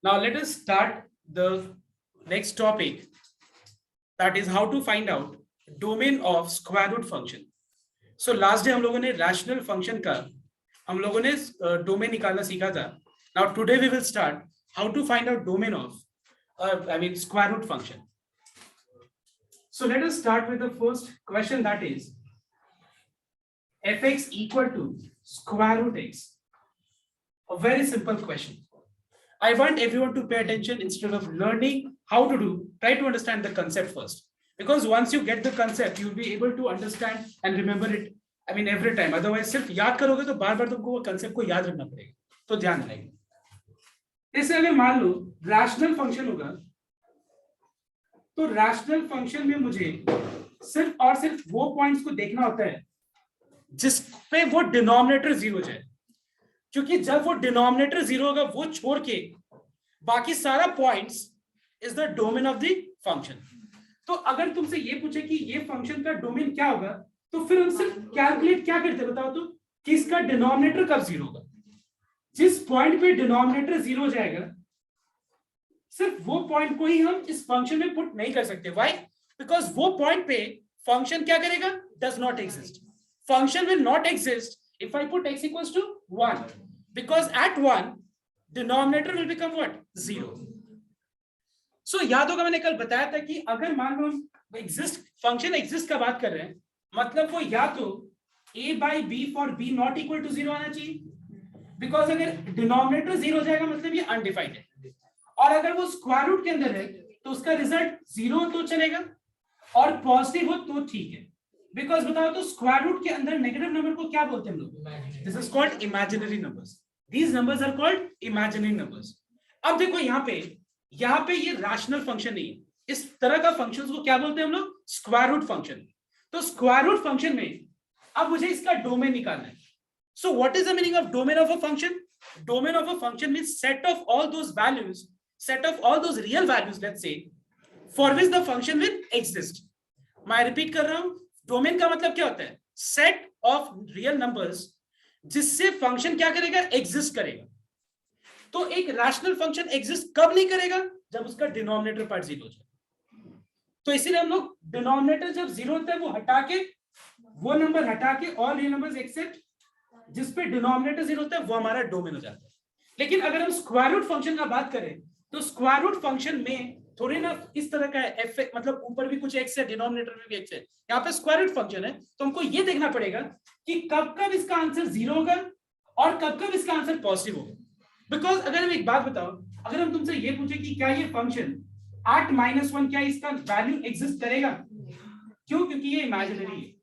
Now let us start the next topic, that is how to find out domain of square root function. So last day हम लोगों ने rational function का हम लोगों ने domain निकालना सीखा था. Now today we will start how to find out domain of square root function. So let us start with the first question, that is fx equal to square root x. A very simple question. I want everyone to pay attention. Instead of learning how to do, try to understand the concept first. Because once you get the concept, you'll be able to understand and remember it. Every time. Otherwise, सिर्फ याद करोगे तो बार-बार तुमको वो concept को याद रखना पड़ेगा. तो ध्यान रखें. इससे अगर मान लो rational function होगा, तो rational function में मुझे सिर्फ और सिर्फ वो points को देखना होता है जिस पे वो denominator 0 जाए. क्योंकि जब वो डिनोमिनेटर 0 होगा, वो छोड़ के बाकी सारा points is the domain of the function. तो अगर तुमसे ये पूछे कि ये फंक्शन का डोमेन क्या होगा, तो फिर हम सिर्फ कैलकुलेट क्या करते हैं बताओ तो, कि इसका डिनोमिनेटर कब 0 होगा. जिस पॉइंट पे डिनोमिनेटर 0 हो जाएगा, सिर्फ वो पॉइंट को ही हम इस फंक्शन में पुट नहीं कर सकते. व्हाई? बिकॉज वो पॉइंट पे फंक्शन क्या करेगा, does not exist. Function will not exist if I put x equals to 1, because at 1 denominator will become what, 0. So याद होगा मैंने कल बताया था कि अगर मान लो हम exist function exist का बात कर रहे हैं, मतलब वो या तो a by b for b not equal to 0 आना चाहिए, because अगर denominator 0 हो जाएगा मतलब ये undefined है, और अगर वो स्क्वायर रूट के अंदर है तो उसका रिजल्ट 0 तो चलेगा और पॉजिटिव हो तो ठीक है. बिकॉज बताओ तो स्क्वायर रूट के अंदर नेगेटिव नंबर को क्या बोलते हैं हम लोग, this is called imaginary numbers. These numbers are called imaginary numbers. अब देखो यहाँ पे ये रैशनल फंक्शन नहीं है. इस तरह का फंक्शंस को क्या बोलते हैं हम लोग, स्क्वायर रूट फंक्शन. तो स्क्वायर रूट फंक्शन में अब मुझे इसका डोमेन निकालना है. So what is the meaning of domain of a function? Domain of a function means set of all those values, set of all those real values, let's say, for which the function will exist. मैं repeat कर रहा हूं, domain का मतलब क्या होता है, set of real numbers जिससे फंक्शन क्या करेगा, एग्जिस्ट करेगा. तो एक रैशनल फंक्शन एग्जिस्ट कब नहीं करेगा, जब उसका डिनोमिनेटर पार्ट 0 हो जाए. तो इसीलिए हम लोग डिनोमिनेटर जब 0 होता है वो हटा के, वो नंबर हटा के ऑल रियल नंबर्स एक्सेप्ट जिस पे डिनोमिनेटर 0 होता है वो हमारा डोमेन हो जाता है. लेकिन अगर हम स्क्वायर रूट फंक्शन का बात करें तो स्क्वायर रूट फंक्शन में थोड़ी ना इस तरह का एफ, मतलब ऊपर भी कुछ एक्स है, डिनोमिनेटर में भी एक्स है. यहाँ पे स्क्वायर रूट फंक्शन है, तो हमको ये देखना पड़ेगा कि कब कब इसका आंसर 0 होगा और कब कब इसका आंसर पॉजिटिव होगा. बिकॉज अगर हम एक बात बताओ, अगर हम तुमसे ये पूछे कि क्या ये फंक्शन एट -1 क्या इसका वैल्यू एग्जिस्ट करेगा, क्यों, क्योंकि ये इमेजिनरी है.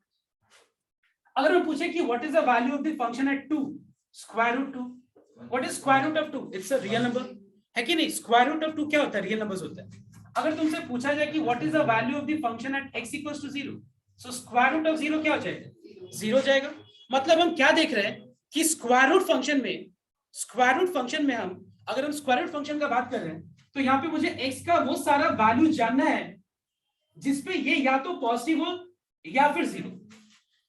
अगर हम पूछे कि what is the value of the function at 2, square root 2, what is square root of 2, it's a real number, है कि नहीं. स्क्वायर रूट ऑफ 2 क्या होता है, रियल नंबर्स होता है. अगर तुमसे पूछा जाए कि what is the value of the function at x equals to 0, so square root of 0 क्या हो जाएगा, 0 जाएगा. मतलब हम क्या देख रहे हैं कि स्क्वायर रूट फंक्शन में हम अगर हम स्क्वायर रूट फंक्शन का बात कर रहे हैं, तो यहाँ पे मुझे x का वो सारा वैल्यू जानना है जिसपे ये या तो पॉजिटिव हो या फिर 0.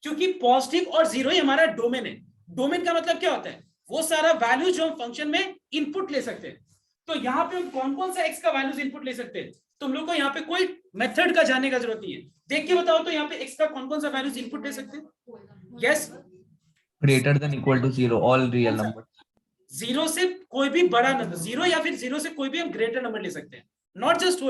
क्योंकि पॉजिटिव और 0 ही हमारा डोमेन है. डोमेन का मतलब क्या होता है, वो सारा वैल्यू जो हम फंक्शन में इनपुट ले सकते हैं. तो यहाँ पे हम कौन कौन सा x का वैल्यूज इनपुट ले सकते हैं. तुम लोग को यहाँ पे कोई मेथड का जानने का जरूरत नहीं है, देख के बताओ तो यहाँ पे x का कौन कौन सा वैल्यूज इनपुट ले सकते हैं. Yes, greater than equal to 0 all real number. 0 से कोई भी बड़ा नंबर, 0 या फिर 0 से कोई भी हम ग्रेटर नंबर ले सकते हैं. Not just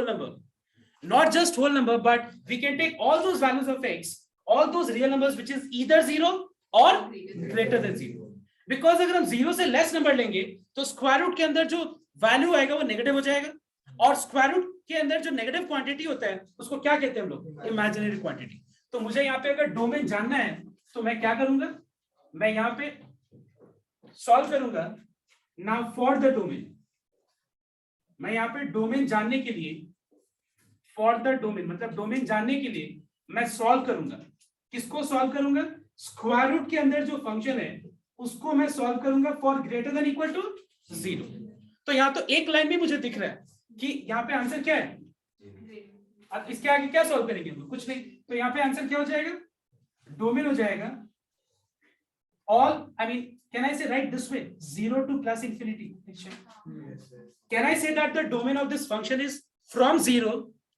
whole number, but we can take all those values of x, all those real numbers which is either 0 और ग्रेटर देन 0. बिकॉज अगर हम 0 से लेस नंबर लेंगे तो स्क्वायर रूट के अंदर जो वैल्यू आएगा वो नेगेटिव हो जाएगा, और स्क्वायर रूट के अंदर जो नेगेटिव क्वांटिटी होता है उसको क्या कहते हैं हम लोग, इमेजिनरी क्वांटिटी. तो मुझे यहाँ पे अगर डोमेन जानना है तो मैं क्या करूंगा, मैं यहाँ पे सॉल्व करूंगा. नाउ फॉर द डोमेन, मैं यहाँ पे डोमेन जानने के लिए, फॉर द डोमेन मतलब डोमेन जानने के लिए मैं सॉल्व करूंगा. किसको सॉल्व करूंगा, स्क्वायर रूट के अंदर जो फंक्शन है उसको मैं सॉल्व करूंगा for greater than equal to 0. तो यहाँ तो एक लाइन में मुझे दिख रहा है कि यहाँ पे आंसर क्या है. अब इसके आगे क्या सॉल्व करेंगे हम लोग, कुछ नहीं. तो यहाँ पे आंसर क्या हो जाएगा, डोमेन हो जाएगा all, Can I say right this way? 0 to plus infinity. Can I say that the domain of this function is from 0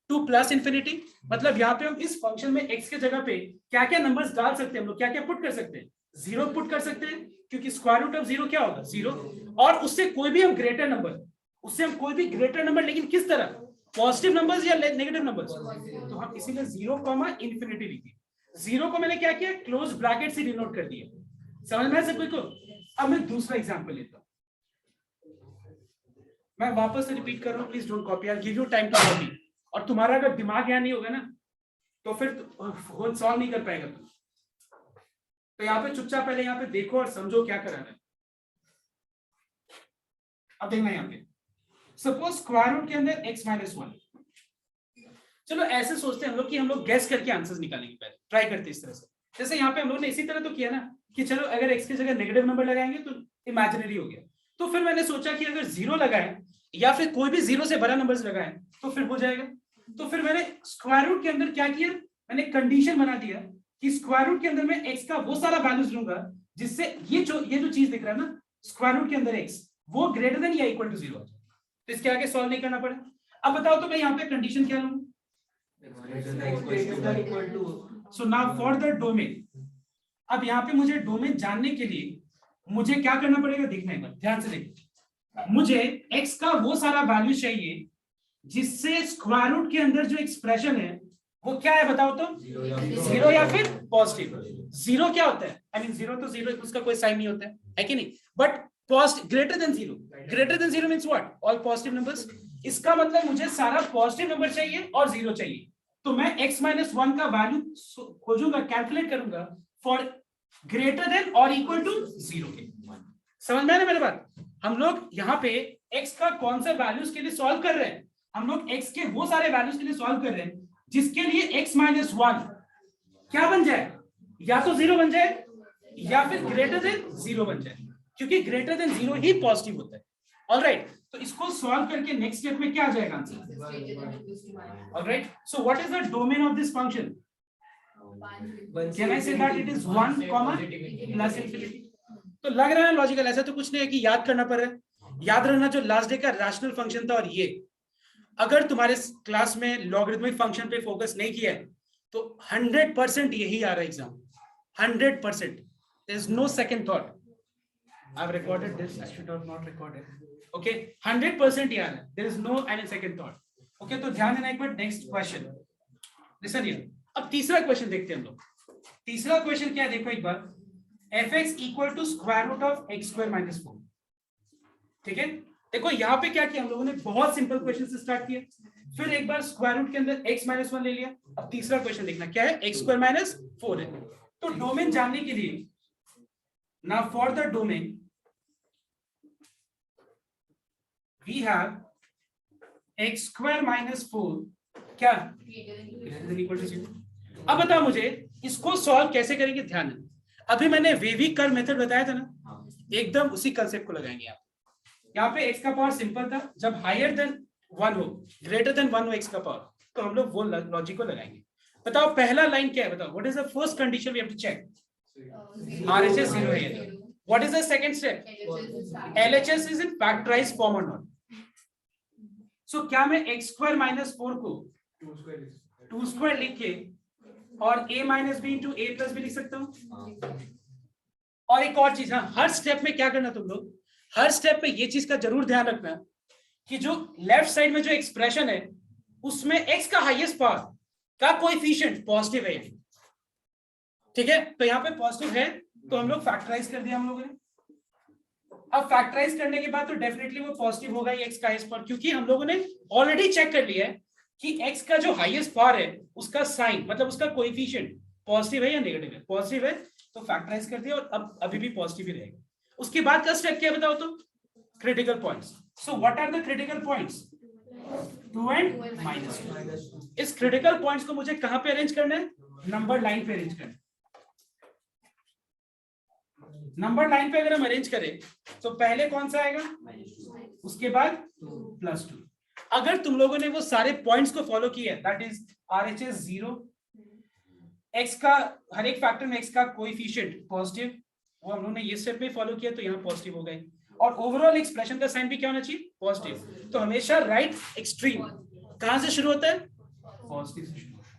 to plus infinity? मतलब यहाँ पे हम इस फंक्शन में x के जगह पे क्या क्या नंबर्स डाल सकते हैं, हम लोग क्या क्या पुट कर सकते हैं? 0 पुट कर सकते हैं, क्योंकि स्क्वायर रूट ऑफ 0 क्या होगा? 0। और उससे कोई भी हम ग्रेटर नंबर, उससे हम कोई भी ग्रेटर नंबर, लेकिन किस तरह? पॉजिटिव नंबर्स या नेगेटिव नंबर्स? तो हम इसीलिए 0 कॉमा इन्फिनिटी लिखे। 0 को मैंने क्या किया? क्लोज ब्रैकेट से डिनोट कर दिया। समझ में आया सबको को? अब मैं दूसरा एग्जांपल लेता हूं, मैं वापस से रिपीट कर रहा हूं, please don't copy, I give you time to copy. और तुम्हारा अगर दिमाग यहाँ नहीं होगा ना तो फिर सॉल्व नहीं कर पाएगा तुम। तो यहाँ पे चुपचाप पहले यहाँ पे देखो और समझो क्या कराना है। अब देखना यहाँ पे, सपोज स्क्वायर रूट के अंदर x माइनस 1। चलो ऐसे सोचते हैं हम लोग कि हम लोग गैस करके आंसर्स निकालेंगे, पहले ट्राई करते इस तरह से। जैसे यहाँ पे हम लोग ने इसी तरह तो किया ना कि चलो अगर x की जगह नेगेटिव नंबर लगाएंगे तो इमेजिनरी हो गया। तो फिर मैंने सोचा कि अगर 0 लगाएं या फिर कोई भी 0 से बड़ा नंबर्स लगाएं तो फिर हो जाएगा। तो फिर मैंने स्क्वायर रूट के अंदर क्या किया, मैंने कंडीशन बना दिया कि स्क्वायर रूट के अंदर मैं x का वो सारा वैल्यूज लूंगा जिससे ये जो चीज दिख रहा है ना स्क्वायर रूट के अंदर x, वो ग्रेटर देन या इक्वल टू 0 हो जाए। तो इसके आगे सॉल्व नहीं करना पड़े। अब बताओ तो मैं यहाँ पे कंडीशन क्या लूंगा? So now for the domain, अब यहाँ पे मुझे डोमेन जानने के लिए मुझे क्या करना पड़ेगा, देखना एक बार ध्यान से देखो। मुझे x का वो सारा वैल्यू चाहिए जिससे स्क्वायर रूट के अंदर जो एक्सप्रेशन है वो क्या है बताओ तो? 0 या फिर पॉजिटिव। 0 क्या होता है? आई मीन 0 तो 0 उसका कोई साइन नहीं होता है कि नहीं? But positive greater than 0, greater than 0 means what? All positive numbers. इसका मतलब मुझे सारा पॉजिटिव नंबर चाहिए और 0 चाहिए। तो मैं x माइनस 1 का वैल्यू खोजूंगा, कैलकुलेट करूंगा फॉर ग्रेटर देन और इक्वल टू 0 के। समझ में आया ना मेरी बात? हम लोग यहाँ पे x का कौन सा वैल्यूज के लिए सॉल्व कर रहे हैं? हम लोग x के वो सारे वैल्यूज के लिए सॉल्व कर रहे हैं जिसके लिए x माइनस 1 क्या बन जाए, या तो 0 बन जाए या फिर ग्रेटर देन 0 बन जाए, क्योंकि ग्रेटर देन 0 ही पॉजिटिव होता है। ऑलराइट, तो इसको सॉल्व करके नेक्स्ट स्टेप में क्या आ जाएगा answer? Alright, so what is the domain of this function? Can I say that it is 1 plus infinity? तो लग रहा है लॉजिकल, ऐसा तो कुछ नहीं है कि याद करना पड़ रहा है। याद रखना जो लास्ट डे का रैशनल फंक्शन था, और ये अगर तुम्हारे क्लास में लॉगरिथमिक फंक्शन पे फोकस नहीं किया है तो 100% यही आ रहा है exam, 100%। There is no second thought. I have recorded this, I should have not recorded. Okay, 100% ये आ रहा है, there is no any second thought. Okay, तो ध्यान देना एक बार। Next question, listen here. अब तीसरा क्वेश्चन देखते हैं हम लोग। तीसरा क्वेश्चन क्या है देखो एक बार, fx equal to square root of x square minus 4। ठीक है, देखो यहाँ पे क्या किया हम लोगों ने, बहुत सिंपल क्वेश्चन से स्टार्ट किया, फिर एक बार स्क्वायर रूट के अंदर x माइनस 1 ले लिया। अब तीसरा क्वेश्चन देखना क्या है, x स्क्वायर माइनस 4 है। तो डोमेन जानने के लिए ना for the domain we have x square minus 4 क्या ग्रेटर देन इक्वल टू 0। अब बताओ मुझे इसको सॉल्व कैसे करेंगे। ध्यान देना, अभी मैंने वेवी कर्व मेथड बताया था ना, एकदम उसी कंसेप्ट को लगाएंगे आप। यहाँ पे x का पावर सिंपल था, जब हायर देन 1 हो, ग्रेटर देन 1 हो x का पावर, तो हम लोग वो लॉजिक को लगाएंगे। बताओ पहला लाइन क्या है, बताओ what is the first condition we have to check? RHS 0 है। What is the second step? LHS is in factorized form और नॉट। सो क्या मैं x स्क्वायर माइनस 4 को 2 स्क्वायर लिख के और a minus B into A plus B लिख सकता हूँ? और एक और चीज, हाँ, हर स्टेप में क्या करना तुम लोग, हर स्टेप पे ये चीज का जरूर ध्यान रखना कि जो लेफ्ट साइड में जो एक्सप्रेशन है उसमें x का हाईएस्ट पावर का कोएफिशिएंट पॉजिटिव है। ठीक है, तो यहाँ पे पॉजिटिव है तो हम लोग फैक्टराइज कर दिया हम लोगों ने। अब फैक्टराइज करने के बाद तो डेफिनेटली वो पॉजिटिव होगा ही x का हाईएस्ट पावर, क्योंकि हम लोगों ने ऑलरेडी चेक कर लिया है कि x का जो हाईएस्ट पावर है उसका साइन मतलब उसका कोएफिशिएंट पॉजिटिव है या नेगेटिव है। पॉजिटिव है तो फैक्टराइज कर दिया और अब अभी भी पॉजिटिव ही रहेगा। उसके बाद का स्टेप क्या बताओ तो? Critical points. So what are the critical points? 2 and -2। इस क्रिटिकल पॉइंट्स को मुझे कहां पे अरेंज करना है? नंबर लाइन पे अरेंज करना है। नंबर लाइन पे अगर हम अरेंज करें तो पहले कौन सा आएगा, उसके बाद +2। अगर तुम लोगों ने वो सारे पॉइंट्स को फॉलो किया, दैट इज RHS 0, x का हर एक फैक्टर में x का कोएफिशिएंट पॉजिटिव, वो हम लोग ने ये स्टेप में फॉलो किया तो यहाँ पॉजिटिव हो गए, और ओवरऑल एक्सप्रेशन का साइन भी क्या होना चाहिए, पॉजिटिव। तो हमेशा राइट एक्सट्रीम कहां से शुरू होता है, पॉजिटिव से शुरू होता है।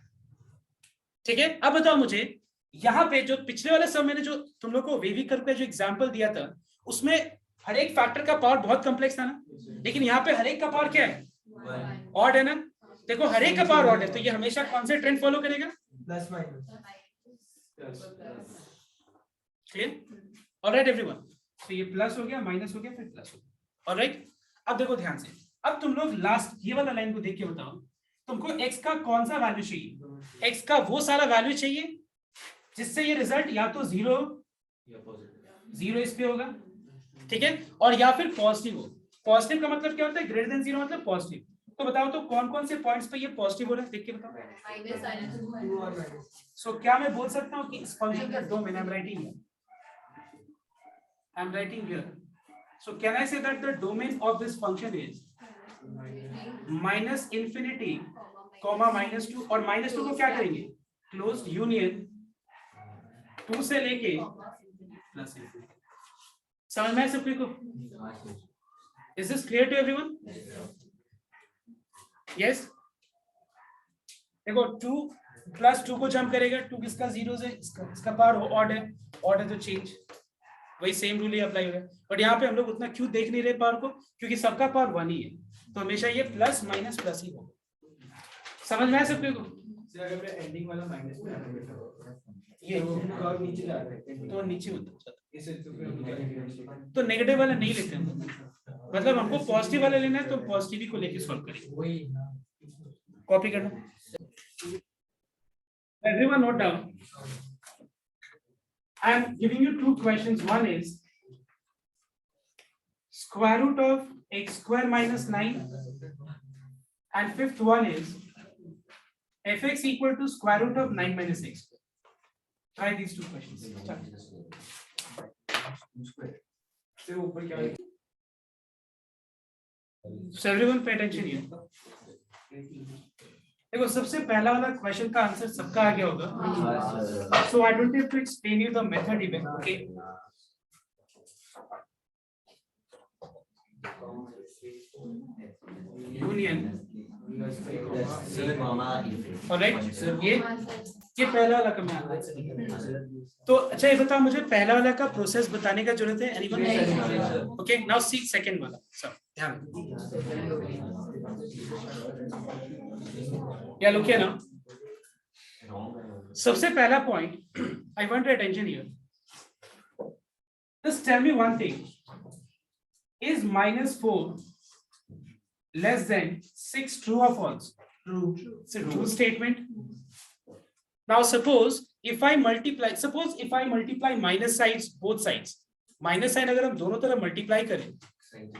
ठीक है, अब बताओ मुझे यहाँ पे जो पिछले वाले समय मैंने जो तुम लोग को वेवी कर्व का जो एग्जांपल दिया था उसमें हर एक फैक्टर का पावर बहुत कॉम्प्लेक्स था ना, लेकिन यहाँ पे हर एक का पावर क्या है, ऑड है ना। देखो हर एक का पावर ऑड है, तो ये हमेशा कौन से ट्रेंड फॉलो करेगा, plus minus. Clear, alright everyone. तो ये प्लस हो गया, माइनस हो गया, फिर प्लस हो गया, ऑलराइट। अब देखो ध्यान से, अब तुम लोग लास्ट ये वाला लाइन को देख के बताओ तुमको x का कौन सा वैल्यू चाहिए, x का वो सारा वैल्यू चाहिए जिससे ये रिजल्ट या तो जीरो इस पे होगा, ठीक है, और या फिर पॉजिटिव हो। पॉजिटिव का मतलब क्या होता है, ग्रेटर देन जीरो मतलब पॉजिटिव। तो बताओ तो कौन कौन से पॉइंट्स पे ये पॉजिटिव हो रहा है, देख के बताओ। सो क्या मैं बोल सकता हूँ कि इस फंक्शन का domain, I am writing here, so can I say that the domain of this function is minus infinity comma -2, और -2 को क्या करेंगे, क्लोज्ड यूनियन 2 से लेके प्लस इंफिनिटी। समझ में सबको को, is this clear to everyone, yes. देखो 2 + 2 को जंप करेगा, 2 किसका, 0 से, इसका पावर ऑड है तो चेंज, वही सेम रूल ही अप्लाई होगा। बट यहाँ पे हम लोग उतना क्यों देख नहीं रहे पावर को, क्योंकि सबका पावर 1 ही है, तो हमेशा ये प्लस माइनस प्लस ही होगा। समझ में आया सबको को, अगर मैं एंडिंग वाला माइनस में ये और नीचे जा रहे हैं तो नीचे होता इसे तो नेगेटिव वाला नहीं लेते हम, मतलब हमको पॉजिटिव वाला लेना है तो पॉजिटिव ही को लेके सॉल्व करेंगे। वही कॉपी करना, everyone note down. I am giving you 2 questions. One is square root of x square minus 9, and fifth one is fx equal to square root of 9 minus x. Try these 2 questions. से ऊपर क्या है? So everyone pay attention here. देखो सबसे पहला वाला question का answer सबका आ गया होगा, so I don't have to explain you the method even, okay. Union, alright, ये पहला वाला कम है। तो अच्छा ये बताओ मुझे पहला वाला का प्रोसेस बताने का जरूरत है anyone, okay. Now see second वाला, सब ध्यान, या लुक हियर नाउ। सबसे पहला point, I want your attention here, just tell me one thing, is -4 less than 6 true or false? True. It's a true statement. Now suppose if I multiply minus sides, both sides, minus sign अगर हम दोनों तरफ multiply करें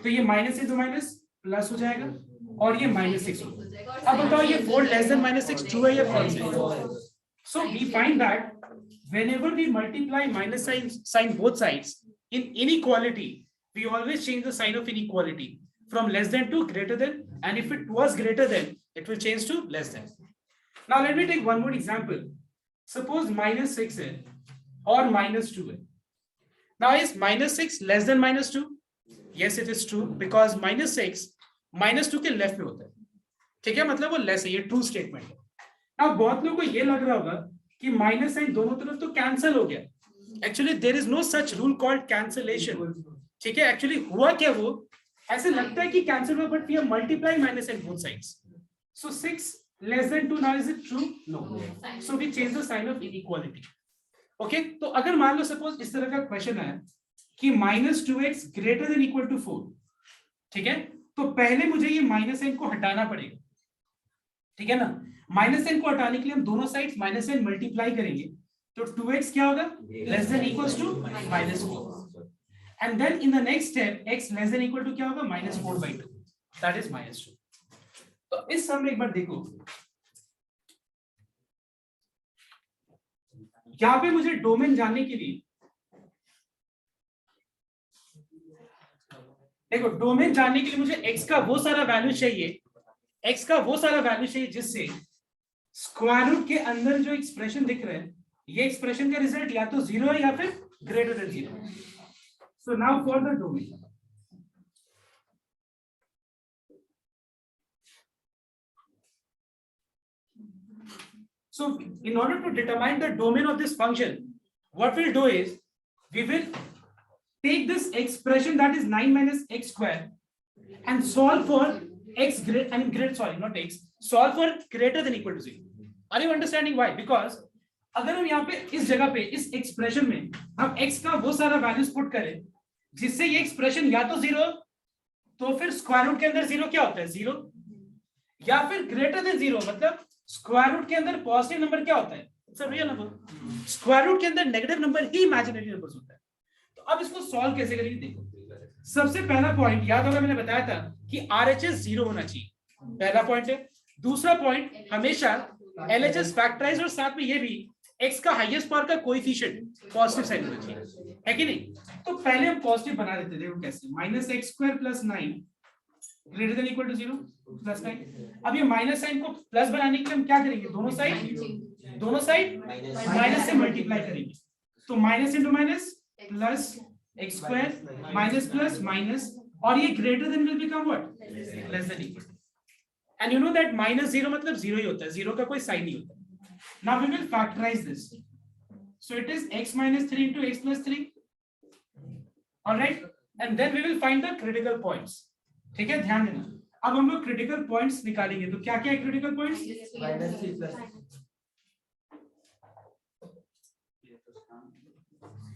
तो ये minus है तो minus plus हो जाएगा और ये -6 होगा। अब बताओ ये 4 less than -6 ट्रू है या फॉल्स है? So we find that whenever we multiply minus sign both sides in inequality, we always change the sign of inequality from less than to greater than, and if it was greater than, it will change to less than. Now let me take one more example. Suppose -6 है और -2 है. Now is -6 less than -2? Yes, it is true because -6 -2 के left में होता है, ठीक है, मतलब वो लेस है, ये ट्रू स्टेटमेंट है। Now बहुत लोगों को ये लग रहा होगा कि माइनस साइन दोनों तरफ तो कैंसिल हो गया। Actually there is no such rule called cancellation, ठीक है। एक्चुअली हुआ क्या, वो ऐसे लगता है कि कैंसिल हुआ but we are multiplying minus at both sides. So 6 less than 2 now is it true? No. So we change the sign of inequality, okay. तो अगर मान लो सपोज इस तरह का क्वेश्चन है कि -2x greater than equal to 4, ठीक है, तो पहले मुझे ये माइनस साइन को हटाना पड़ेगा, ठीक है ना। माइनस साइन को हटाने के लिए हम दोनों साइड्स माइनस साइन मल्टीप्लाई करेंगे, तो 2x क्या होगा, less than equals to -4, and then in the next step x less than equal to क्या होगा, -4/2, that is -2। तो इस सम में एक बार देखो, यहाँ पे मुझे डोमेन जानने के लिए, देखो डोमेन जानने के लिए मुझे x का वो सारा वैल्यू चाहिए, जिससे स्क्वायर रूट के अंदर जो एक्सप्रेशन दिख रहा है, ये एक्सप्रेशन का रिजल्ट या तो 0 है या फिर greater than 0. So now for the domain. So in order to determine the domain of this function, what we'll do is we will take this expression that is 9 minus x square and solve for x solve for greater than equal to 0. Are you understanding why? Because अगर हम यहाँ पे इस जगह पे इस expression में हम x का वो सारा वैल्यूज पुट करें जिससे ये एक्सप्रेशन या तो 0 तो फिर स्क्वायर रूट के अंदर 0 क्या होता है 0, या फिर ग्रेटर देन 0 मतलब स्क्वायर रूट के अंदर पॉजिटिव नंबर क्या होता है it's a real number, square root के अंदर नेगेटिव नंबर ही इमेजिनरी नंबर्स होता है। तो अब इसको सॉल्व कैसे करेंगे देखो। सबसे पहला पॉइंट याद होगा मैंने बताया था कि RHS 0 होना चाहिए, पहला पॉइंट है। दूसरा पॉइंट हमेशा LHS फैक्टराइज और साथ में ये भी x का हाईएस्ट पावर का कोएफिशिएंट पॉजिटिव साइन होना चाहिए, है कि नहीं। तो पहले हम पॉजिटिव बना देते हैं, देखो कैसे minus X square plus 9 greater than equal to 0 plus 9। अब ये माइनस साइन को प्लस बनाने के लिए हम क्या करेंगे, दोनों साइड माइनस से मल्टीप्लाई करेंगे। तो minus into minus plus X square minus plus minus, और ये greater than will become what less than equal to. And you know that minus 0 मतलब 0 ही होता है, 0 का कोई साइन नहीं होता। Now we will factorize this. So it is x minus 3 into x plus 3. All right, and then we will find the critical points. ठीक है, ध्यान देना। अब हम लोग critical points निकालेंगे। तो क्या क्या है critical points? -3 plus।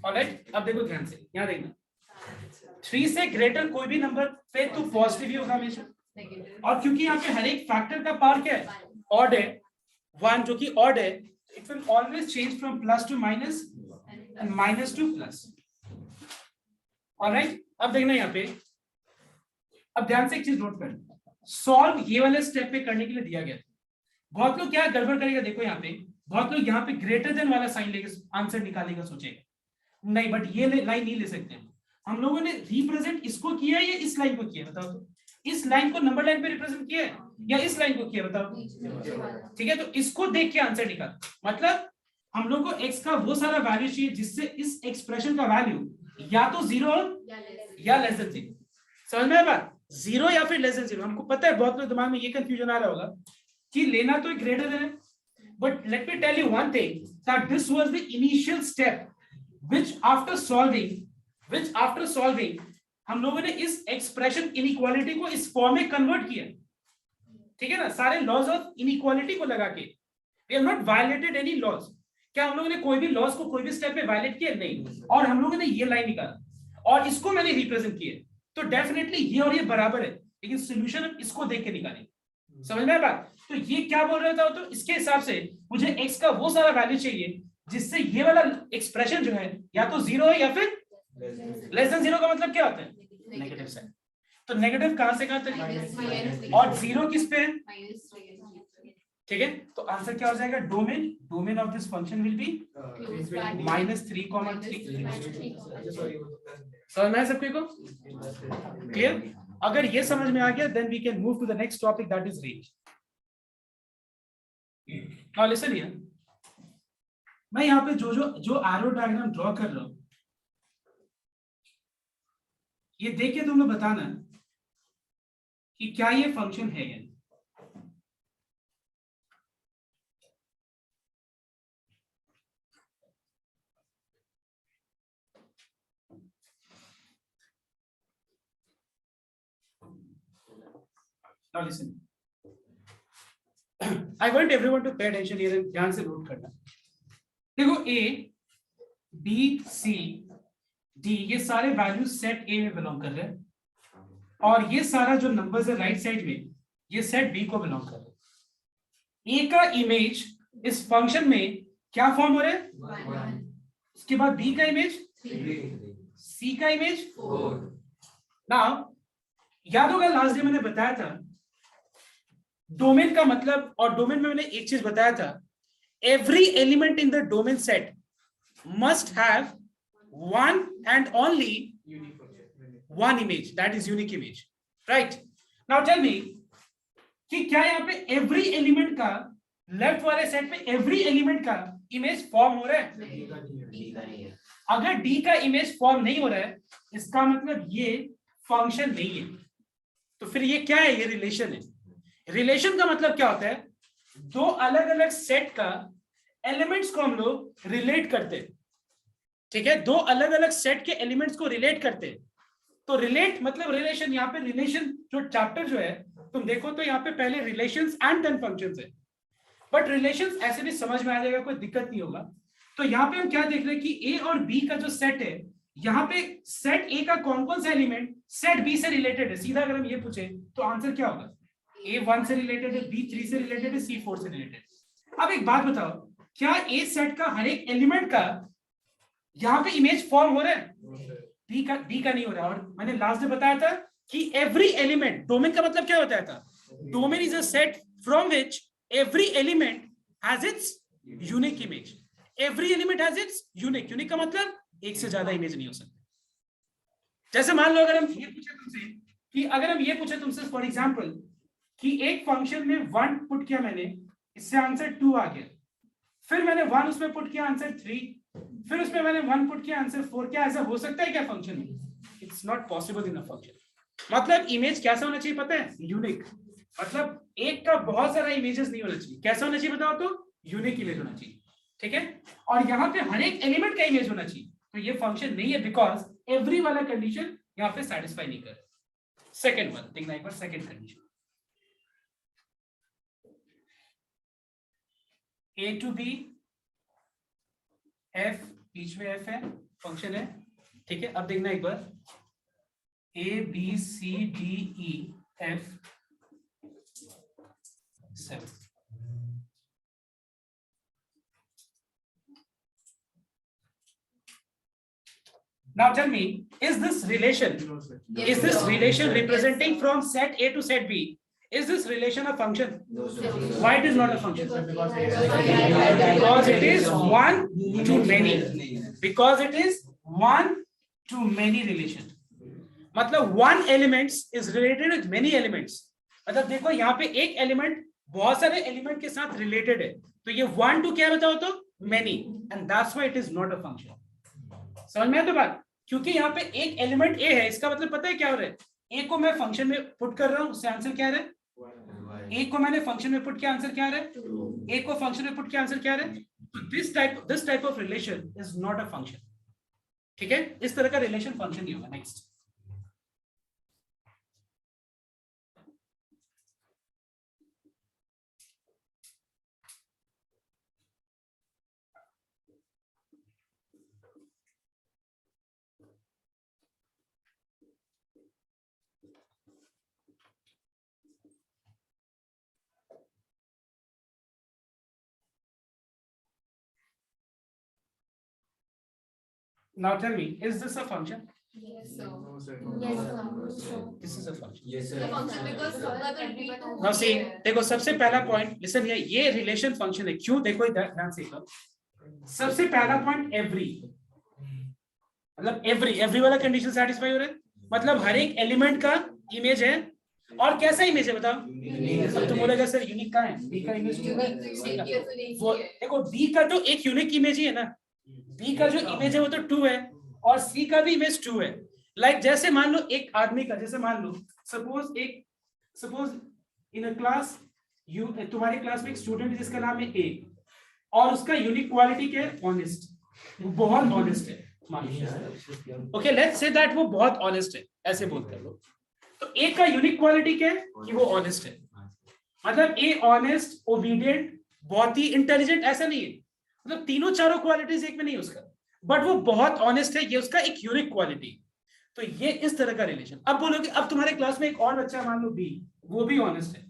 All right, अब देखो ध्यान से, यहाँ देखना। 3 से ग्रेटर कोई भी नंबर पे तो पॉजिटिव ही होगा हमेशा, और क्योंकि यहाँ पे हर एक फैक्टर का पावर क्या है, ऑड है, 1 जो कि ऑड है, it will always change from plus to minus and minus to plus. Alright, अब देखना यहाँ पे, अब ध्यान से एक चीज नोट करना, सॉल्व ये वाले स्टेप पे करने के लिए दिया गया। बहुत लोग क्या गड़बड़ करेगा, देखो यहाँ पे बहुत लोग यहाँ पे ग्रेटर देन वाला साइन लेके आंसर निकालेगा, सोचेगा नहीं, बट ये लाइन नहीं ले सकते। हम लोगों ने रिप्रेजेंट इसको किया है या इस लाइन को किया, बताओ तो। इस लाइन को नंबर लाइन पे रिप्रेजेंट किया है या इस लाइन को किया, बताओ। ठीक है, तो इसको देख के आंसर निकाल, मतलब हम लोग को x का वो सारा वैल्यू चाहिए जिससे इस एक्सप्रेशन का वैल्यू या तो 0 या लेस देन 0। समझ में आया बात, 0 या फिर लेस देन 0। हमको पता है बहुत लोग दिमाग में ये कंफ्यूजन आ रहा होगा कि लेना तो ग्रेटर देन है, but let me tell you one thing that this was the initial step which after solving हम लोगों ने इस एक्सप्रेशन इनइक्वालिटी को इस फॉर्म में कन्वर्ट किया। ठीक है ना, सारे लॉज ऑफ इनइक्वालिटी को लगा के, we have not violated any laws. क्या हम लोगों ने कोई भी लॉज को कोई भी स्टेप पे वायलेट किया? नहीं। और हम लोगों ने ये लाइन निकाला और इसको मैंने रिप्रेजेंट किया, तो डेफिनेटली ये और ये बराबर है, लेकिन सॉल्यूशन हम इसको देख के निकालेंगे। समझ में आया बात? तो ये क्या बोल रहा था, तो इसके हिसाब से मुझे x का वो सारा वैल्यू चाहिए जिससे ये वाला एक्सप्रेशन जो है या तो 0 है या फिर लेस देन 0 का मतलब क्या होता है, नेगेटिव साइन। तो नेगेटिव कहां से कहां तक, और 0 किस पे है? ठीक है, तो आंसर क्या हो जाएगा, domain of this function will be -3, -3। समझ में आया सबके को? क्लियर? अगर ये समझ में आ गया then we can move to the next topic that is range. Now listen here, मैं यहाँ पे जो एरो डायग्राम ड्रॉ कर रहा हूं, ये देख के तुम लोग बताना कि क्या ये फंक्शन है या नहीं। Now listen, I want everyone to pay attention here and ध्यान से नोट करना। देखो A, B, C, D ये सारे वैल्यूज सेट A में बिलोंग कर रहे हैं, और ये सारा जो नंबर्स है राइट साइड में ये सेट B को बिलोंग कर रहे हैं। A का इमेज इस फंक्शन में क्या फॉर्म हो रहा है, उसके बाद B का इमेज, C का इमेज 4। नाउ याद होगा लास्ट डे मैंने बताया था डोमेन का मतलब, और डोमेन में मैंने एक चीज बताया था, every element in the domain set must have one and only one image, that is unique image, right? Now tell me कि क्या यहाँ पे every element का लेफ्ट वाले सेट पे every element का इमेज फॉर्म हो रहा है? अगर डी का इमेज फॉर्म नहीं हो रहा है इसका मतलब ये फंक्शन नहीं है। तो फिर ये क्या है? ये रिलेशन है। रिलेशन का मतलब क्या होता है? दो अलग अलग सेट का एलिमेंट्स को हम लोग रिलेट करते हैं, ठीक है? दो अलग अलग सेट के एलिमेंट्स को रिलेट करते हैं। तो रिलेट मतलब रिलेशन। यहाँ पे रिलेशन जो चैप्टर जो है तुम देखो तो यहाँ पे पहले रिलेशंस एंड देन फंक्शंस है, बट रिलेशंस ऐसे भी समझ में आ जाएगा, कोई दिक्कत नहीं होगा। तो यहाँ पे हम क्या देख रहे हैं कि ए और बी का जो सेट है, यहाँ पे सेट ए का कौन कौन सा एलिमेंट सेट बी से रिलेटेड है। सीधा अगर हम ये पूछे तो आंसर क्या होगा? ए 1 से रिलेटेड है, बी 3 से रिलेटेड है, सी 4 से रिलेटेड। अब एक बात बताओ, क्या ए सेट का हर एक एलिमेंट का यहाँ पे इमेज फॉर्म हो रहा है? डी का नहीं हो रहा। और मैंने लास्ट में बताया था कि एवरी एलिमेंट, डोमेन का मतलब क्या बताया था? Domain is a set from which every element has its unique image. Every element has its unique. Unique का मतलब एक से ज्यादा इमेज नहीं हो सकते। जैसे मान लो अगर हम ये पूछे तुमसे कि अगर हम ये पूछे तुमसे फॉर एग्जांपल कि एक फंक्शन में 1 पुट किया मैंने, इससे आंसर 2 आ गया, फिर मैंने 1 उसमें पुट किया आंसर 3, फिर उसमें मैंने 1 पुट किया आंसर 4। क्या ऐसा हो सकता है क्या फंक्शन में? It's not possible in a function. मतलब इमेज कैसा होना चाहिए पता है? यूनिक। मतलब एक का बहुत सारा इमेजेस नहीं होना चाहिए। कैसा होना चाहिए बताओ तो? यूनिक इमेज होना चाहिए, ठीक है? और यहाँ पे हर एक एलिमेंट का इमेज होना चाहिए। तो ये फंक्शन नहीं है बिकॉज एवरी वाला कंडीशन यहाँ पे सेटिस्फाई नहीं कर। सेकंड वन देखना एक बार, second condition A to B F, बीच में एफ है, फंक्शन है, ठीक है? अब देखना एक बार, A B C D E F 7। Now tell me, is this relation representing from set A to set B? Is this relation a function? Why it is not a function? Because it is one to many. Because it is one to many relation. मतलब one elements is related with many elements. मतलब देखो यहाँ पे एक element बहुत सारे element के साथ रिलेटेड है, तो ये one to क्या बताओ तो? Many. And that's why it is not a function. समझ में आया तो बात? क्योंकि यहाँ पे एक एलिमेंट ए है, इसका मतलब पता है क्या हो रहा है? ए को मैं फंक्शन में पुट कर रहा हूँ, उससे आंसर क्या आ रहा है? ए को मैंने फंक्शन में पुट किया, आंसर क्या आ रहा है? ए को फंक्शन में पुट किया, आंसर क्या आ रहा है? तो this type of relation is not a function, ठीक है? इस तरह का रिलेशन फंक्शन नहीं होगा। Next, now tell me, is this a function? Yes, sir. No, sir. Yes, sir. This is a function. Yes, The sir. function because everyone Now see, देखो सबसे पहला पॉइंट, लिसन हियर, ये relation function है। क्यों? देखो ध्यान से। सबसे पहला पॉइंट एवरी, मतलब एवरी वाला कंडीशन सेटिस्फाई हो रहा है, मतलब हर एक एलिमेंट का इमेज है। और कैसा इमेज है बताओ? अब तुम बोलेगा सर यूनिक कहाँ है? बी का इमेज वो देखो, बी का तो एक यूनिक इमेज ही है ना। बी का जो इमेज है वो तो 2 है, और सी का भी इमेज 2 है। लाइक जैसे मान लो एक आदमी का, जैसे मान लो सपोज इन अ क्लास, तुम्हारी क्लास में एक स्टूडेंट है जिसका नाम है ए, और उसका यूनिक क्वालिटी क्या है? ऑनेस्ट, बहुत ऑनेस्ट है। ओके, लेट्स से दैट वो बहुत ऑनेस्ट है, ऐसे बोलते हैं लोग। तो ए का यूनिक क्वालिटी क्या है? कि वो ऑनेस्ट है। मतलब ए ऑनेस्ट, ओबीडिएंट, बहुत ही इंटेलिजेंट, ऐसा नहीं है। मतलब तीनों चारों क्वालिटीज एक में नहीं है उसका, बट वो बहुत ऑनेस्ट है, ये उसका एक यूनिक क्वालिटी। तो ये इस तरह का रिलेशन। अब बोलोगे अब तुम्हारे क्लास में एक और बच्चा मान लो बी, वो भी ऑनेस्ट है,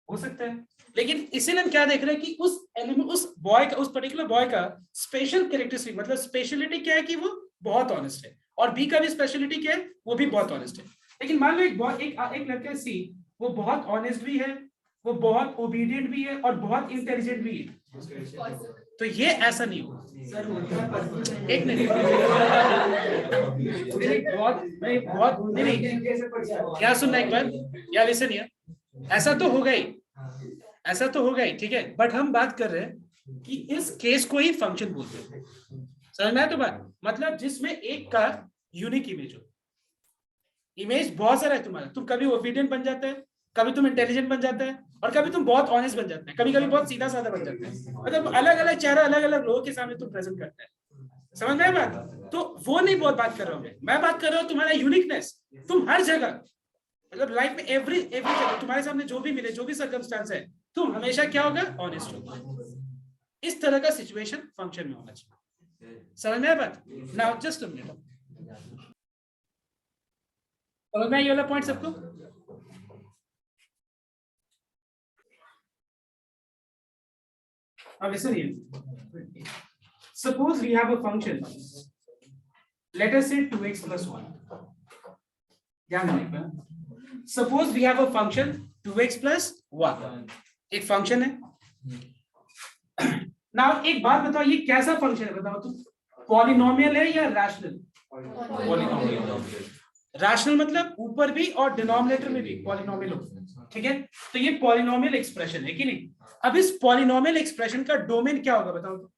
हो सकता है, लेकिन इसीलिए हम क्या देख रहे हैं कि उस एलिमेंट, उस बॉय का, उस पर्टिकुलर बॉय का स्पेशल कैरेक्टरिस्टिक, मतलब स्पेशलिटी क्या है कि वो बहुत ऑनेस्ट है, और बी का भी स्पेशलिटी क्या है? वो भी बहुत ऑनेस्ट है। लेकिन मान लो एक लड़का सी, वो बहुत ऑनेस्ट भी है, वो बहुत ओबीडिएंट भी है, और बहुत इंटेलिजेंट भी है। तो ये ऐसा नहीं होगा। एक मिनट, क्या सुनना एक बार, या लिसन हियर, ऐसा तो होगा ही, ऐसा तो होगा ही, ठीक है? बट हम बात कर रहे हैं कि इस केस को ही फंक्शन बोलते हैं। समझ में आया तो बात, मतलब जिसमें एक का यूनिक इमेज हो। इमेज बहुत सारा है तुम्हारा, तुम कभी ओबीडियंट बन जाता है, कभी तुम इंटेलिजेंट बन जाता है, और कभी तुम बहुत ऑनेस्ट बन जाता है, कभी कभी बहुत सीधा साधा बन जाता है। मतलब अलग अलग चेहरा अलग अलग लोगों के सामने तुम प्रेजेंट करता है। समझ में आया बात? तो वो नहीं बहुत बात कर रहा हूँ मैं बात कर रहा हूँ तुम्हारा यूनिकनेस। तुम हर जगह, मतलब लाइफ में एवरी जगह तुम्हारे सामने जो भी मिले, जो भी सर्कमस्टांस है, तुम हमेशा क्या होगा, ऑनेस्ट होगा। इस तरह का सिचुएशन फंक्शन में होना चाहिए। समझ में आया बात? नाउ जस्ट अ मिनट, समझ में ये वाला पॉइंट सबको? अब सुनिए, suppose we have a function, let us say 2x plus 1. ध्यान रखना, suppose we have a function 2x plus 1, एक फंक्शन है। Now एक बात बताओ, ये कैसा फंक्शन है बताओ तुम? पॉलिनोमियल है या रैशनल? पॉलिनोमियल। रैशनल मतलब ऊपर भी और डिनोमिनेटर में भी पॉलिनोमियल हो, ठीक है? तो ये पॉलिनोमियल एक्सप्रेशन है कि नहीं? अब इस पॉलिनोमियल एक्सप्रेशन का डोमेन क्या होगा बताओ तो?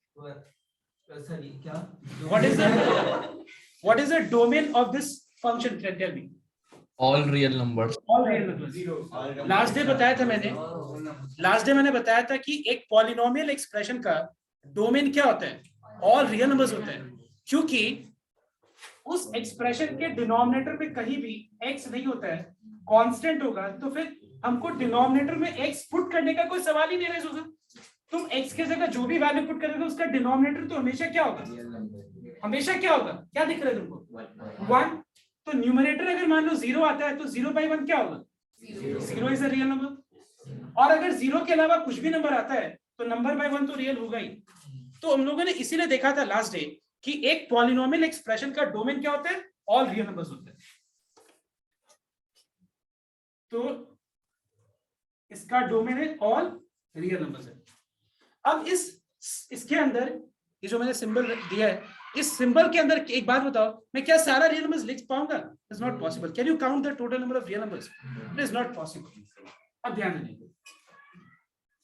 What is the domain of this function? Tell me. All real numbers. All real numbers. Last day बताया था मैंने, लास्ट डे मैंने बताया था कि एक पॉलिनोमियल एक्सप्रेशन का डोमेन क्या होता है? ऑल रियल नंबर्स होता है, क्योंकि उस एक्सप्रेशन के डिनोमिनेटर पे कहीं भी x नहीं होता है, कांस्टेंट होगा, तो फिर हमको डिनोमिनेटर में x पुट करने का कोई सवाल ही नहीं रेज होगा। तुम x के जगह जो भी वैल्यू पुट करोगे उसका डिनोमिनेटर तो हमेशा क्या होगा? हमेशा क्या होगा? क्या दिख रहा है तुमको? 1। तो न्यूमरेटर अगर मान लो 0 आता है तो 0/1 क्या होगा? 0 इज अ रियल नंबर। और अगर 0 के अलावा कुछ भी नंबर आता है तो नंबर बाय 1 तो रियल होगा ही। तो हम लोगों ने इसीलिए देखा था लास्ट डे कि एक पॉलिनोमियल एक्सप्रेशन का डोमेन क्या होता है? ऑल रियल नंबर्स होते हैं। तो इसका डोमेन है ऑल रियल नंबर्स है। अब इसके अंदर ये जो मैंने सिंबल दिया है, इस सिंबल के अंदर एक बात बताओ, मैं क्या सारा रियल नंबर्स लिख पाऊंगा? It's not possible. Can you count the total number of real numbers? It is not possible. अब ध्यान देना,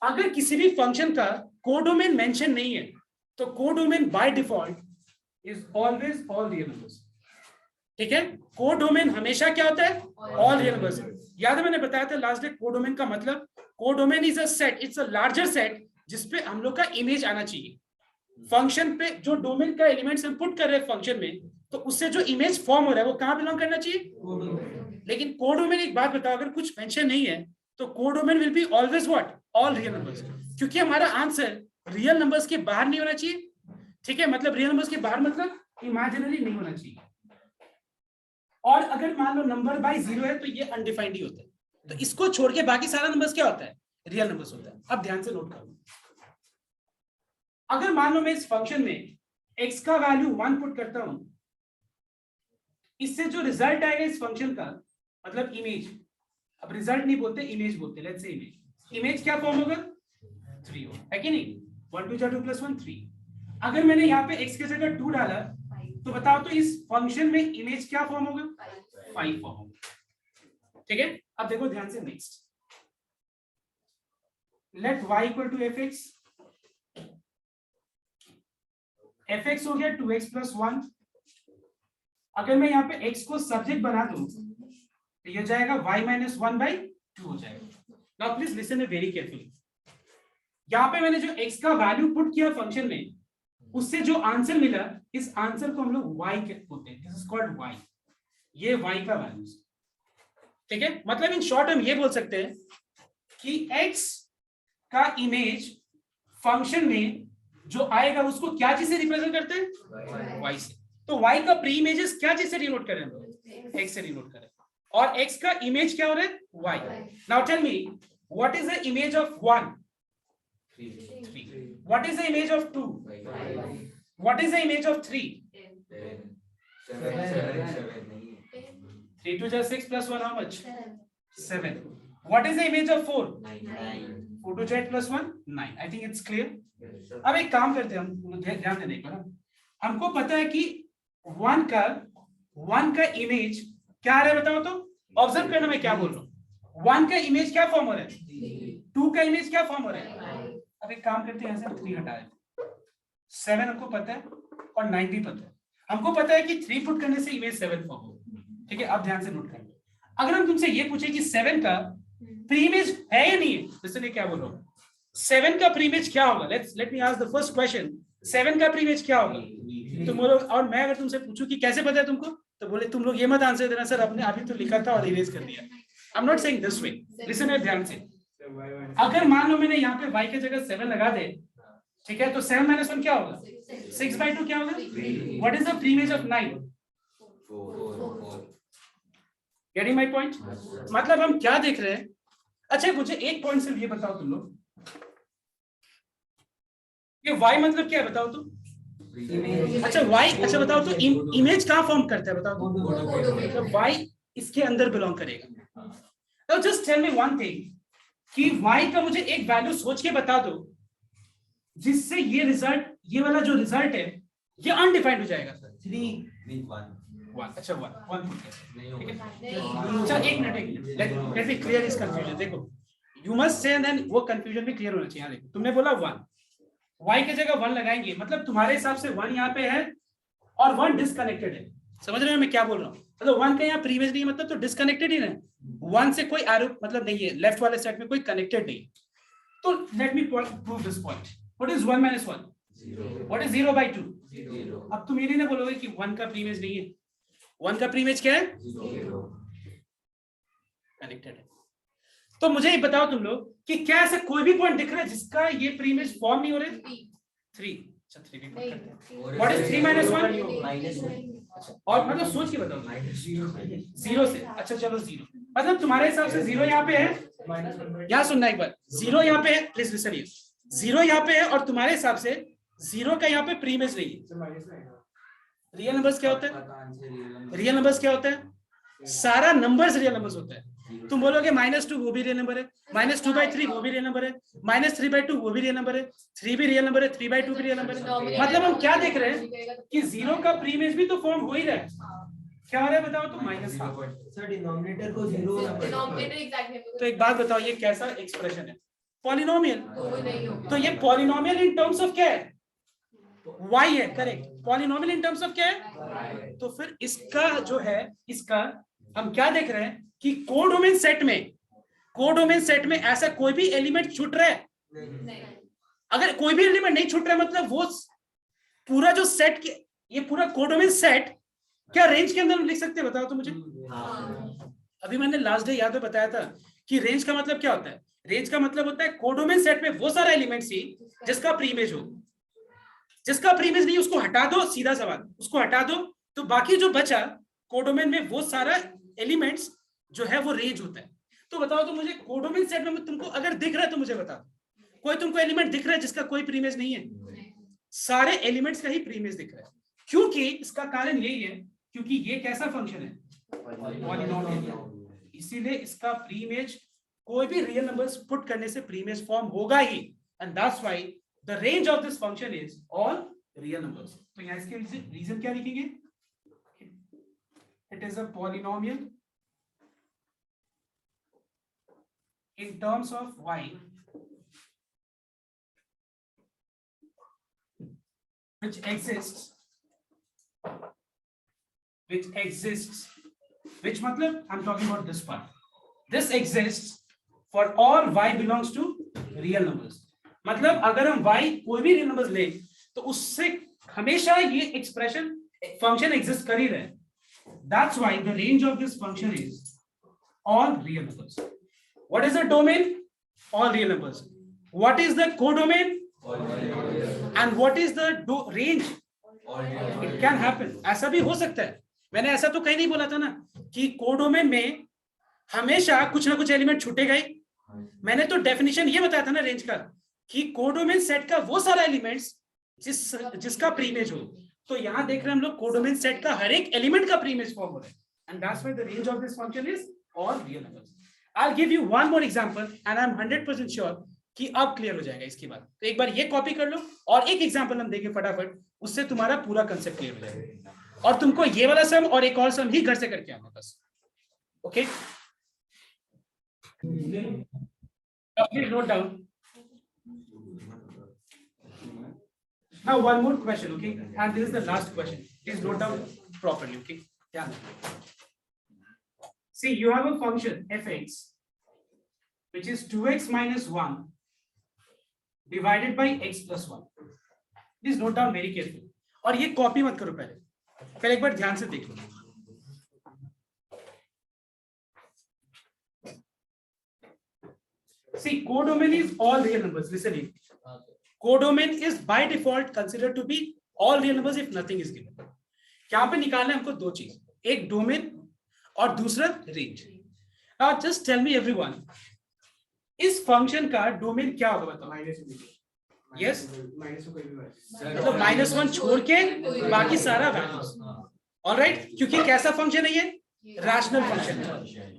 अगर किसी भी फंक्शन का कोडोमेन मेंशन नहीं है तो codomain by default is always all real numbers. ठीक है? कोडोमेन हमेशा क्या होता है? All real numbers. याद है मैंने बताया था लास्ट डे कोडोमेन का मतलब, codomain is a set, it's a larger set जिसपे हम लोग का इमेज आना चाहिए। फंक्शन पे जो डोमेन का एलिमेंट्स हम पुट कर रहे हैं फंक्शन में, तो उससे जो इमेज फॉर्म हो रहा है वो कहां बिलोंग करना चाहिए? लेकिन कोडोमेन एक बात बताओ, अगर कुछ मेंशन नहीं है तो codomain will be always what? All real numbers, क्योंकि हमारा आंसर रियल नंबर्स के बाहर नहीं होना चाहिए। ठीक है? मतलब रियल नंबर्स के बाहर मतलब इमेजिनरी नहीं होना चाहिए। और अगर मान लो नंबर बाय 0 है तो ये अनडिफाइंड ही होता है। तो इसको छोड़ के बाकी सारा नंबर्स क्या होता है? रियल नंबर्स होता है। अब ध्यान से नोट करो, अगर मान लो मैं इस फंक्शन में x का वैल्यू 1 पुट करता हूं, इससे जो रिजल्ट आएगा इस फंक्शन का, मतलब इमेज, अब रिजल्ट नहीं बोलते इमेज बोलते, लेट्स से इमेज, इमेज क्या फॉर्म होगा? 3 है कि नहीं? 1 2 2 + 1 3। अगर मैंने यहाँ पे x की जगह 2 डाला तो बताओ तो इस फंक्शन में इमेज क्या फॉर्म होगा? 5 फॉर्म होगा। ठीक है? अब देखो ध्यान से, next let y = fx, fx हो गया 2x + 1। अगर मैं यहाँ पे x को सब्जेक्ट बना दूं तो ये जाएगा y - 1/2 हो जाएगा। Now please listen very carefully, यहाँ पे मैंने जो x का वैल्यू पुट किया फंक्शन में, उससे जो आंसर मिला, इस आंसर को हम लोग y बोलते हैं, दिस इज कॉल्ड y। ये y का वैल्यू, ठीक है? मतलब इन शॉर्ट हम ये बोल सकते हैं कि x का इमेज फंक्शन में जो आएगा उसको क्या चीज से रिप्रेजेंट करते हैं? y से। तो y का प्री इमेजेस क्या चीज से डिनोट करें हम लोग? x से डिनोट करें। और x का इमेज क्या हो रहा है? y। Now tell me, what is the image of 1? 3। What is the image of 2? What is the image of 3? 3 2 6 + 1 how much? 7. What is the image of 4? 4 2 8 + 1 9. I think it's clear. अब एक काम करते हैं हम, ध्यान देने का ना, हमको पता है कि 1 का इमेज क्या आ रहा है बताओ तो? ऑब्जर्व करना मैं क्या बोल रहा हूँ। 1 का इमेज क्या फॉर्म हो रहा है? 2 का इमेज क्या फॉर्म हो रहा है? अब एक काम करते हैं, यहाँ से 3 हटा देते हैं। 7 हमको पता है, और 90 पता है। हमको पता है कि 3 पुट करने से इमेज 7 फॉर्म होगा, ठीक है। अब ध्यान से नोट करेंगे, अगर हम तुमसे ये पूछे कि 7 का प्री इमेज है या नहीं है, जैसे मैं क्या बोल रहा हूँ, 7 का प्री इमेज क्या होगा, let me ask the first question, 7 का प्री इमेज क्या होगा? तुम बोलो, और मैं अगर तुमसे पूछूं कि कैसे पता है तुमको, तो बोले तुम लोग ये मत आंसर देना सर आपने अभी तो लिखा था और इरेज कर दिया। I am not saying this way, listen ध्यान से। अगर मान लो मैंने यहाँ पे y की जगह 7 लगा दे, ठीक है, तो 7 - 1 क्या होगा? 6/2 क्या होगा? What is the pre image of 9? 4. Getting my point? मतलब हम क्या देख रहे हैं? अच्छा मुझे एक पॉइंट सिर्फ ये बताओ तुम लोग, ये y मतलब क्या है बताओ तुम? अच्छा y, अच्छा बताओ तो इमेज कहाँ फॉर्म करता है बताओ तुम? तो y इसके अंदर बिलोंग करेगा। तो just tell me one thing कि y का मुझे एक वैल्यू सोच के बता दो जिससे ये रिजल्ट, ये वाला जो रिजल्ट है ये अनडिफाइंड हो जाएगा। 1, अच्छा 1 ठीक है। अच्छा एक मिनट, लेट मी क्लियर इस कंफ्यूजन। देखो यू मस्ट से देन वो कंफ्यूजन भी क्लियर होना चाहिए। देखो तुमने बोला 1, y की जगह 1 लगाएंगे, मतलब तुम्हारे हिसाब से 1 यहाँ पे है और 1 डिस्कनेक्टेड है। समझ रहे हो मैं क्या बोल रहा हूँ? मतलब 1 का यहाँ प्रीवियस नहीं, मतलब तो डिस्कनेक्टेड ही है, 1 से कोई एरो मतलब नहीं है, लेफ्ट वाले सेट में कोई कनेक्टेड नहीं। तो let me prove this point. What is 1 - 1? 0. What is 0/2? 0. अब तुम ये नहीं बोलोगे कि 1 का प्रीवियस नहीं है, 1 का प्रीवियस क्या है? 0. कनेक्टेड है। तो मुझे ये बताओ तुम लोग कि क्या ऐसा कोई भी पॉइंट दिख रहा है जिसका ये प्रीइमेज फॉर्म नहीं हो रहे? 3, अच्छा 3 भी पॉइंट करते हैं। What is 3 - 1? और मतलब सोच के बताओ, 0 से, अच्छा चलो 0, मतलब तुम्हारे हिसाब से 0 यहाँ पे है, यहाँ सुनना एक बार, 0 यहाँ पे है, प्लीज लिसन हियर, 0 यहाँ पे है और तुम्हारे हिसाब से 0 का यहाँ पे प्रीइमेज नहीं है। रियल नंबर्स क्या होता है? रियल नंबर्स क्या होता है? सारा नंबर्स रियल नंबर्स होता है। तुम बोलोगे -2 वो भी रियल नंबर है, -2/3 वो भी रियल नंबर है, -3/2 वो भी रियल नंबर है, 3 भी रियल नंबर है, 3/2 भी रियल नंबर है। मतलब हम क्या देख रहे हैं कि 0 का प्रीइमेज भी तो फॉर्म हो ही रहा है। क्या हो रहा है बताओ तो? -1/2। सर डिनोमिनेटर को 0 होना पड़ेगा। तो एक बात बताओ, ये कैसा एक्सप्रेशन है? पॉलिनोमियल। तो ये पॉलिनोमियल इन टर्म्स ऑफ क्या है? y है, correct. Polynomial in terms of क्या है? तो फिर इसका जो है, इसका हम क्या देख रहे हैं कि कोडोमेन सेट में ऐसा कोई भी एलिमेंट छूट रहा है? अगर कोई भी एलिमेंट नहीं छूट रहा है मतलब वो पूरा जो सेट के, ये पूरा कोडोमेन सेट क्या रेंज के अंदर लिख सकते हैं बताओ तो मुझे? अभी मैंने लास्ट डे याद में बताया था कि रेंज का मतलब क्या होता है? रेंज का मतलब होता है कोडोमेन सेट में वो सारा एलिमेंट्स ही जिसका प्रीइमेज हो। जिसका प्रीइमेज नहीं उसको हटा दो, सीधा सवाल, उसको हटा दो, तो बाकी जो बचा कोडोमेन में वो सारा एलिमेंट्स जो है वो रेंज होता है। तो बताओ तो मुझे कोडोमेन सेट में तुमको अगर दिख रहा है तो मुझे बताओ, कोई तुमको एलिमेंट दिख रहा है जिसका कोई प्रीइमेज नहीं है? सारे एलिमेंट्स का ही प्रीइमेज दिख रहा है। क्योंकि इसका कारण यही है क्योंकि ये कैसा फंक्शन है? पॉलिनोमियल। इसीलिए इसका प्रीइमेज कोई भी रियल नंबर्स पुट करने से प्रीइमेज फॉर्म होगा ही, and that's why the range of this function is all real numbers. तो यहाँ इसके रीजन क्या लिखेंगे? It is a polynomial in terms of y which exists, which मतलब I'm talking about this part. This exists for all y belongs to real numbers. मतलब अगर हम y कोई भी रियल नंबर्स ले तो उससे हमेशा ये एक्सप्रेशन फंक्शन एग्जिस्ट कर ही रहे। That's why the range of this function is all real numbers. What is the domain? All real numbers. What is the codomain? And what is the range? It can happen, ऐसा भी हो सकता है। मैंने ऐसा तो कहीं नहीं बोला था ना कि कोडोमेन में हमेशा कुछ ना कुछ एलिमेंट छूटेगा ही। मैंने तो डेफिनेशन ये बताया था ना रेंज का कि कोडोमेन सेट का वो सारा एलिमेंट्स जिसका प्रीइमेज हो। तो यहां देख रहे हैं हम लोग कोडोमेन सेट का हर एक एलिमेंट का प्रीइमेज फॉर्म हो रहा है, and that's why the range of this function is all real numbers. I will give you one more example and I am 100% sure कि अब क्लियर हो जाएगा इसके बाद। तो एक बार ये कॉपी कर लो और एक एग्जांपल हम देंगे फटाफट, उससे तुम्हारा पूरा कांसेप्ट क्लियर हो जाएगा। और तुमको ये वाला सम और एक और सम ही घर से करके आना बस। Okay, please note down. Now one more question, okay? And this is the last question. Please note down properly, okay? Yeah. See, you have a function fx, which is 2x minus 1 divided by x plus 1. Please note down very carefully. और ये copy मत करो पहले एक बार ध्यान से देख लो. See, codomain is all real numbers. Listen here. Codomain is by default considered to be all real numbers if nothing is given. यहाँ पे निकालना है हमको दो चीज, एक डोमेन और दूसरा range. Now just tell me everyone, इस फंक्शन का डोमेन क्या होगा बताओ? Yes? मतलब -1 छोड़ के बाकी सारा वैल्यूज. ऑलराइट, क्योंकि कैसा फंक्शन है ये? रैशनल फंक्शन है.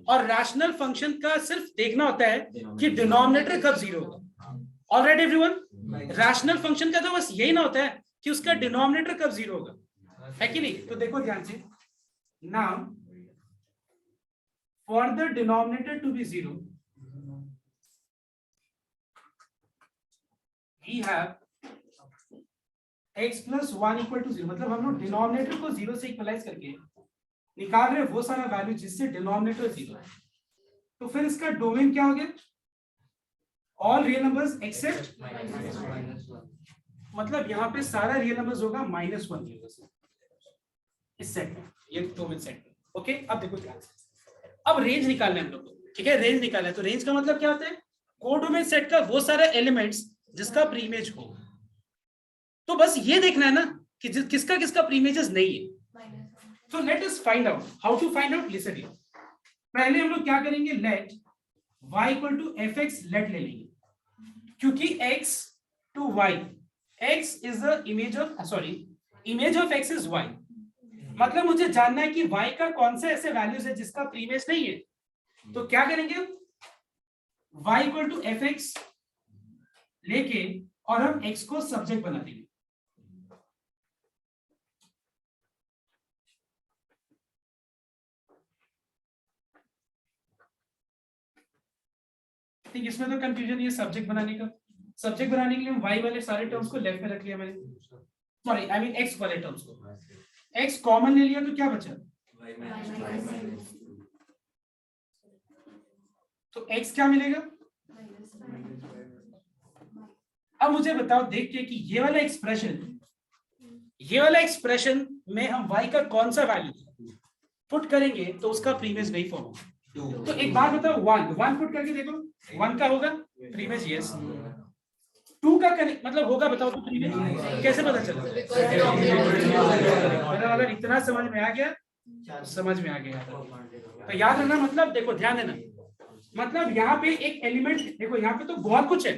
और रैशनल फंक्शन का सिर्फ देखना होता है कि डिनोमिनेटर कब 0 होगा. ऑलराइट एवरीवन, रैशनल फंक्शन का तो बस यही ना होता है कि उसका डिनोमिनेटर कब 0 होगा, है कि नहीं? तो देखो ध्यान से. Now for the denominator to be 0, we have x plus 1 equal to 0. मतलब हम लोग डिनोमिनेटर को 0 से इक्वलाइज करके निकाल रहे हैं वो सारा वैल्यू जिससे डिनोमिनेटर 0 है. तो फिर इसका डोमेन क्या हो गया? ऑल रियल नंबर्स एक्सेप्ट मतलब यहाँ पे सारा रियल नंबर्स होगा -1 इस सेट में, ये डोमेन सेट में. ओके, अब देखो ध्यान से. अब रेंज निकालना है हम लोग को, ठीक है? रेंज निकालना है. तो रेंज का मतलब क्या होता है? कोडोमेन सेट का वो सारे एलिमेंट्स जिसका प्रीमेज हो. तो बस ये देखना है ना कि किसका किसका प्रीमेजेस नहीं है. So let us find out. How to find out? Listen here. पहले हम लोग क्या करेंगे? Let y equal to fx let ले लेंगे, क्योंकि x to y, x is the image of x is y. मतलब मुझे जानना है कि y का कौन से ऐसे वैल्यूज है जिसका प्रीमेज नहीं है. तो क्या करेंगे? y equal to fx लेके और हम x को सब्जेक्ट बना देंगे. ठीक, इसमें तो कंफ्यूजन ये सब्जेक्ट बनाने का. सब्जेक्ट बनाने के लिए हम y वाले सारे टर्म्स को लेफ्ट में रख लिया मैंने. सॉरी, आई मीन x वाले टर्म्स को. x कॉमन ले लिया तो क्या बचा? तो x क्या मिलेगा? अब मुझे बताओ देख के कि ये वाला एक्सप्रेशन में हम y का कौन सा वैल्यू पुट करेंगे तो उसका प्रीमेज नहीं फॉर्म होगा. तो एक बात बताओ, 1 पुट करके देखो, 1 का होगा प्रीमेज. यस. 2 का मतलब होगा, बताओ तो प्रीमेज कैसे पता चला? अगर इतना समझ में आ गया, समझ में आ गया. तो याद रखना, मतलब देखो ध्यान देना, मतलब यहाँ पे एक एलिमेंट देखो, यहाँ पे तो बहुत कुछ है.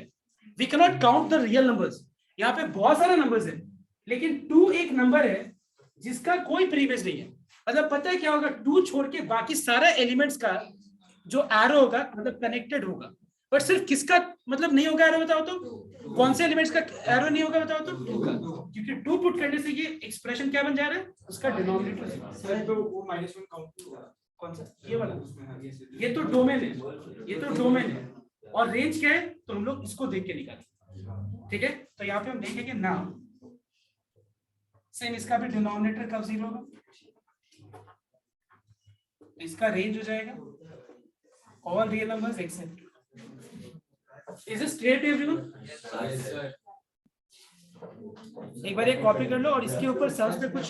We can not count the real numbers. यहाँ पे बहुत सारे नंबर्स है, लेकिन 2 एक नंबर है जिसका कोई प्रीमेज नहीं है. मतलब पता है क्या होगा? 2 छोड़ के बाकी सारे एलिमेंट्स का जो एरो होगा मतलब कनेक्टेड होगा, बट सिर्फ किसका मतलब नहीं होगा एरो? बताओ तो कौन से एलिमेंट्स का एरो नहीं होगा? बताओ तो 2 का. क्योंकि 2 पुट करने से ये एक्सप्रेशन क्या बन जा रहा है? उसका डिनोमिनेटर. सर तो वो -1 काउंट होगा. कौन सा? ये वाला. ये तो डोमेन है, ये तो डोमेन है. और रेंज क्या है? तो हम लोग इसको देख के निकालें. ठीक है, तो यहाँ पे हम देखेंगे नाउ सेम इसका भी डिनोमिनेटर कब 0 होगा? इसका रेंज हो जाएगा all real numbers except. Is it clear to everyone? एक बार ये कॉपी कर लो और इसके ऊपर सर्च पे कुछ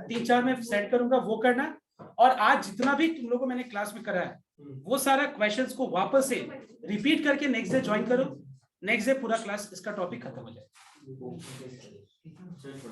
3-4 मैं सेट करूंगा, वो करना. और आज जितना भी तुम लोगों को मैंने क्लास में कराया वो सारा क्वेश्चंस को वापस से रिपीट करके नेक्स्ट डे ज्वाइन करो. नेक्स्ट डे पूरा क्लास इसका टॉपिक खत्म हो जाए.